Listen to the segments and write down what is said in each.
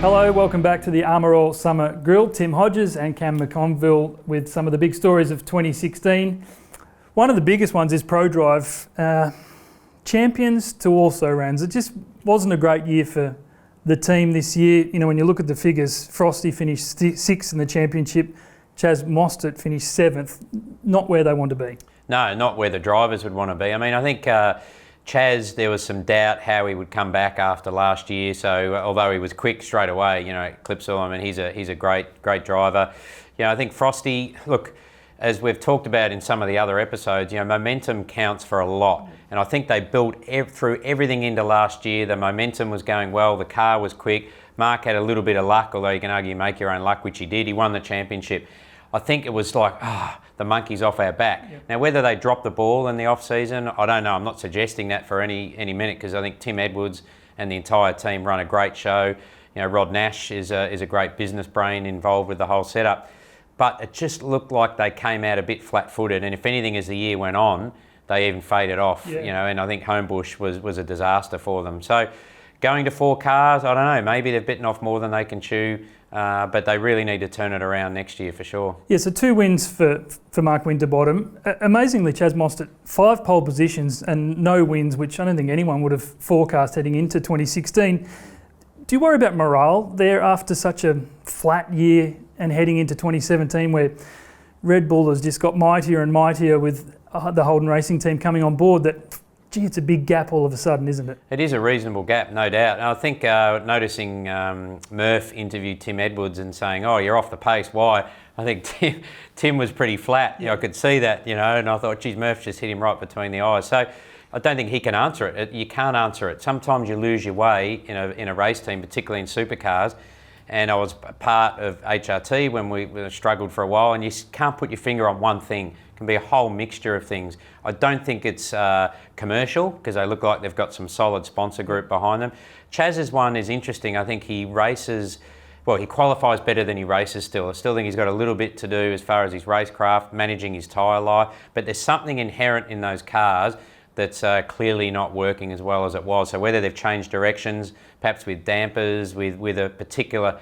Hello, welcome back to the Armour All Summer Grill. Tim Hodges and Cam McConville with some of the big stories of 2016. One of the biggest ones is ProDrive. Champions to also runs. It just wasn't a great year for the team this year. You know, when you look at the figures, Frosty finished 6th in the championship. Chaz Mostert finished 7th. Not where they want to be. No, not where the drivers would want to be. I mean, I think Chaz, there was some doubt how he would come back after last year. So although he was quick straight away, you know, at Clipsal, I mean, he's a great driver. You know, I think Frosty, look, as we've talked about in some of the other episodes, you know, momentum counts for a lot. And I think they built through everything into last year. The momentum was going well. The car was quick. Mark had a little bit of luck, although you can argue make your own luck, which he did. He won the championship. I think it was like, the monkey's off our back. Yep. Now, whether they drop the ball in the off-season, I don't know. I'm not suggesting that for any minute, because I think Tim Edwards and the entire team run a great show. You know, Rod Nash is a great business brain involved with the whole setup. But it just looked like they came out a bit flat-footed, and if anything, as the year went on, they even faded off. Yeah. You know, and I think Homebush was a disaster for them. So, going to 4 cars, I don't know. Maybe they've bitten off more than they can chew. But they really need to turn it around next year for sure. Yeah, so 2 wins for Mark Winterbottom. Amazingly, Chaz Mostert, 5 pole positions and no wins, which I don't think anyone would have forecast heading into 2016. Do you worry about morale there after such a flat year and heading into 2017, where Red Bull has just got mightier and mightier with the Holden Racing team coming on board, that, gee, it's a big gap all of a sudden, isn't it? It is a reasonable gap, no doubt. And I think noticing Murph interviewed Tim Edwards and saying, "Oh, you're off the pace. Why?" I think Tim was pretty flat. Yeah. You know, I could see that, you know, and I thought, geez, Murph just hit him right between the eyes. So I don't think he can answer it. You can't answer it. Sometimes you lose your way in a race team, particularly in supercars. And I was part of HRT when we struggled for a while, and you can't put your finger on one thing. It can be a whole mixture of things. I don't think it's commercial, because they look like they've got some solid sponsor group behind them. Chaz's one is interesting. I think he races, well, he qualifies better than he races still. I still think he's got a little bit to do as far as his racecraft, managing his tyre life, but there's something inherent in those cars that's clearly not working as well as it was. So whether they've changed directions, perhaps with dampers, with a particular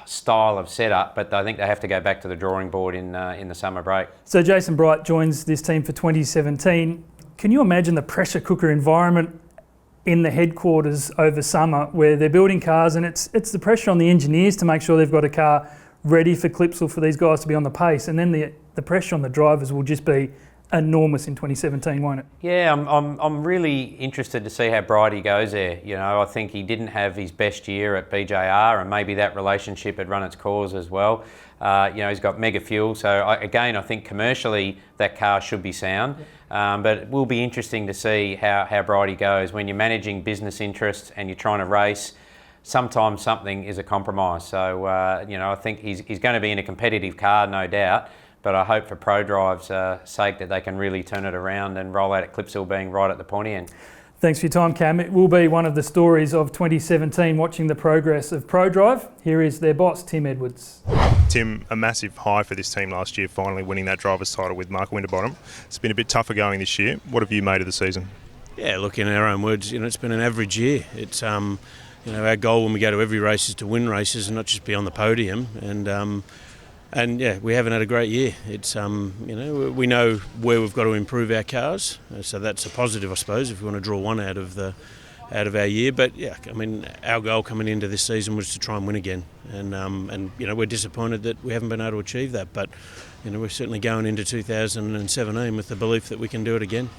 style of setup, but I think they have to go back to the drawing board in the summer break. So Jason Bright joins this team for 2017. Can you imagine the pressure cooker environment in the headquarters over summer, where they're building cars, and it's the pressure on the engineers to make sure they've got a car ready for Clipsal for these guys to be on the pace, and then the pressure on the drivers will just be enormous in 2017, won't it? Yeah, I'm really interested to see how Bridie goes there. You know, I think he didn't have his best year at BJR, and maybe that relationship had run its course as well. You know, he's got mega fuel, so I think commercially that car should be sound. But it will be interesting to see how Bridie goes. When you're managing business interests and you're trying to race, sometimes something is a compromise. So, you know, I think he's going to be in a competitive car, no doubt. But I hope for ProDrive's sake that they can really turn it around and roll out at Clipsal being right at the pointy end. Thanks for your time, Cam. It will be one of the stories of 2017, watching the progress of ProDrive. Here is their boss, Tim Edwards. Tim, a massive high for this team last year, finally winning that driver's title with Mark Winterbottom. It's been a bit tougher going this year. What have you made of the season? Yeah, look, in our own words, you know, it's been an average year. It's, you know, our goal when we go to every race is to win races and not just be on the podium. And yeah, we haven't had a great year. It's you know, we know where we've got to improve our cars, so that's a positive, I suppose, if we want to draw one out of our year. But yeah, I mean, our goal coming into this season was to try and win again, and you know, we're disappointed that we haven't been able to achieve that. But you know, we're certainly going into 2017 with the belief that we can do it again.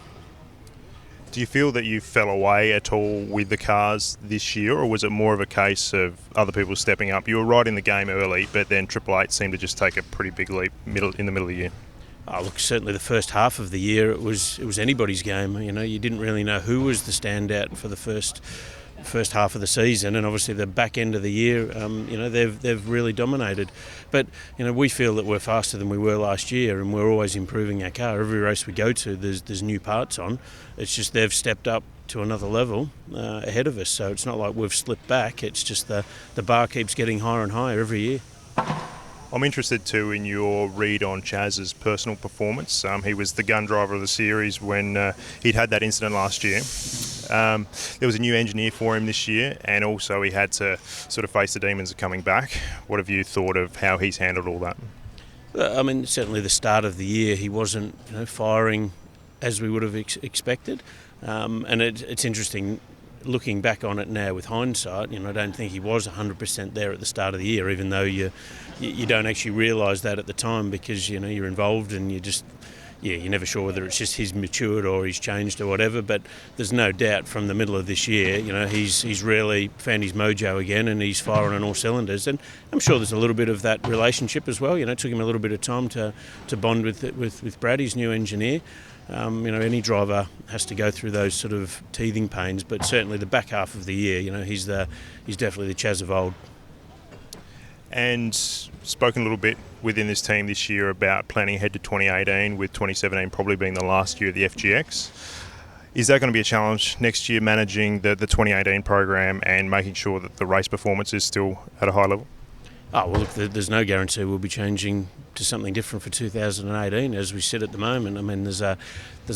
Do you feel that you fell away at all with the cars this year, or was it more of a case of other people stepping up? You were right in the game early, but then Triple Eight seemed to just take a pretty big leap in the middle of the year. Oh, look, certainly the first half of the year it was anybody's game. You know, you didn't really know who was the standout for the first half of the season, and obviously the back end of the year, you know, they've really dominated. But you know, we feel that we're faster than we were last year, and we're always improving our car. Every race we go to, there's new parts on. It's just they've stepped up to another level ahead of us. So it's not like we've slipped back. It's just the bar keeps getting higher and higher every year. I'm interested too in your read on Chaz's personal performance. He was the gun driver of the series when he'd had that incident last year. There was a new engineer for him this year, and also he had to sort of face the demons of coming back. What have you thought of how he's handled all that? I mean, certainly the start of the year he wasn't firing as we would have expected, and it's interesting looking back on it now with hindsight. I don't think he was 100% there at the start of the year, even though you don't actually realise that at the time, because you're involved and you're never sure whether it's just he's matured or he's changed or whatever. But there's no doubt from the middle of this year, he's really found his mojo again and he's firing on all cylinders. And I'm sure there's a little bit of that relationship as well. It took him a little bit of time to bond with Brad, his new engineer. Any driver has to go through those sort of teething pains, but certainly the back half of the year, he's definitely the Chaz of old. And spoken a little bit within this team this year about planning ahead to 2018, with 2017 probably being the last year of the FGX. Is that going to be a challenge next year, managing the 2018 program and making sure that the race performance is still at a high level? Oh, well, look, there's no guarantee we'll be changing to something different for 2018 as we sit at the moment. I mean, there's a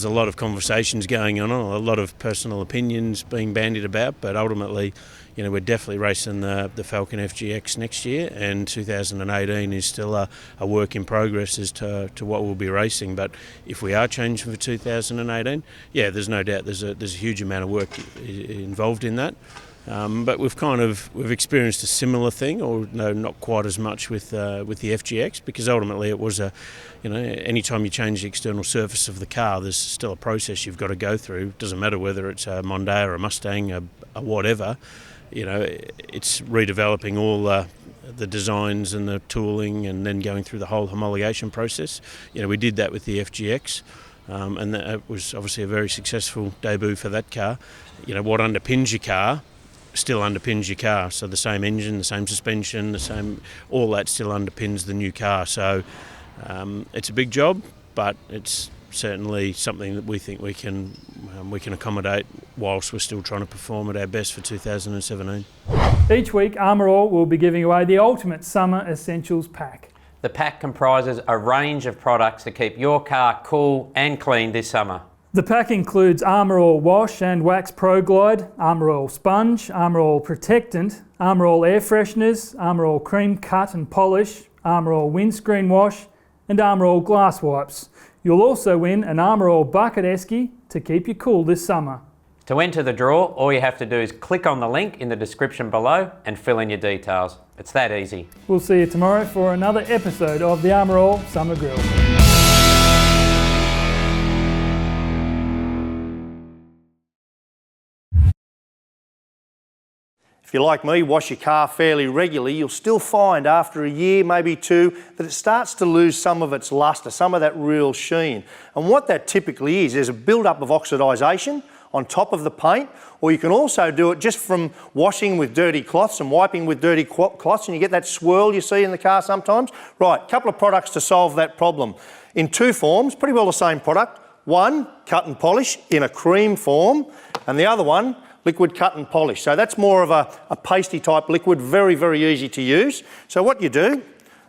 lot of conversations going on, a lot of personal opinions being bandied about, but ultimately, we're definitely racing the Falcon FGX next year, and 2018 is still a work in progress as to what we'll be racing. But if we are changing for 2018, yeah, there's no doubt there's a huge amount of work involved in that. But we've experienced a similar thing, or no, not quite as much with the FGX, because ultimately it was any time you change the external surface of the car, there's still a process you've got to go through. It doesn't matter whether it's a Mondeo or a Mustang, a whatever. It's redeveloping all the designs and the tooling, and then going through the whole homologation process. We did that with the FGX. And that was obviously a very successful debut for that car. What underpins your car still underpins your car. So the same engine, the same suspension, all that still underpins the new car. So it's a big job, but it's certainly something that we think we can accommodate whilst we're still trying to perform at our best for 2017. Each week, Armour All will be giving away the ultimate summer essentials pack. The pack comprises a range of products to keep your car cool and clean this summer. The pack includes Armour All Wash and Wax Pro Glide, Armour All Sponge, Armour All Protectant, Armour All Air Fresheners, Armour All Cream Cut and Polish, Armour All Windscreen Wash and Armour All Glass Wipes. You'll also win an Armour All Bucket Esky to keep you cool this summer. To enter the draw, all you have to do is click on the link in the description below and fill in your details. It's that easy. We'll see you tomorrow for another episode of the Armour All Summer Grill. If you're like me, wash your car fairly regularly, you'll still find after a year, maybe two, that it starts to lose some of its lustre, some of that real sheen. And what that typically is, there's a build-up of oxidisation on top of the paint, or you can also do it just from washing with dirty cloths and wiping with dirty cloths, and you get that swirl you see in the car sometimes. Right, a couple of products to solve that problem. In two forms, pretty well the same product. One, cut and polish in a cream form, and the other one, liquid cut and polish. So that's more of a pasty type liquid, very, very easy to use. So what you do,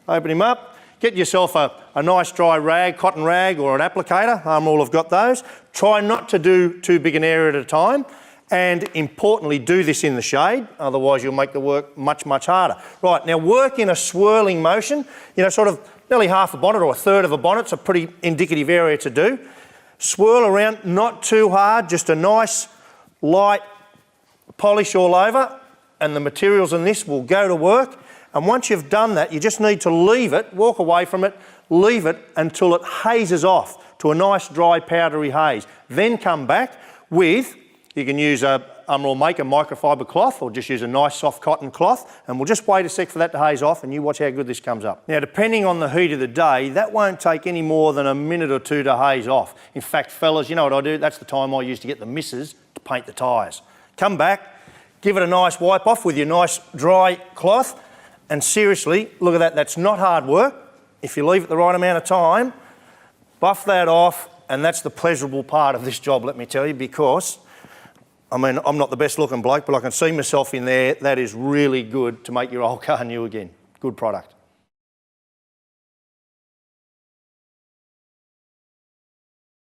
open him up, get yourself a nice dry rag, cotton rag or an applicator. Armour All have got those. Try not to do too big an area at a time, and importantly do this in the shade, otherwise you'll make the work much, much harder. Right, now work in a swirling motion, sort of nearly half a bonnet or a third of a bonnet's a pretty indicative area to do. Swirl around, not too hard, just a nice light polish all over, and the materials in this will go to work. And once you've done that, you just need to leave it, walk away from it, leave it until it hazes off to a nice dry powdery haze. Then come back with, you can use a Armour All Maker microfiber cloth, or just use a nice soft cotton cloth, and we'll just wait a sec for that to haze off, and you watch how good this comes up. Now, depending on the heat of the day, that won't take any more than a minute or two to haze off. In fact, fellas, you know what I do? That's the time I use to get the missus to paint the tyres. Come back, give it a nice wipe off with your nice dry cloth, and seriously, look at that, that's not hard work. If you leave it the right amount of time, buff that off, and that's the pleasurable part of this job, let me tell you, because, I mean, I'm not the best looking bloke, but I can see myself in there. That is really good to make your old car new again. Good product.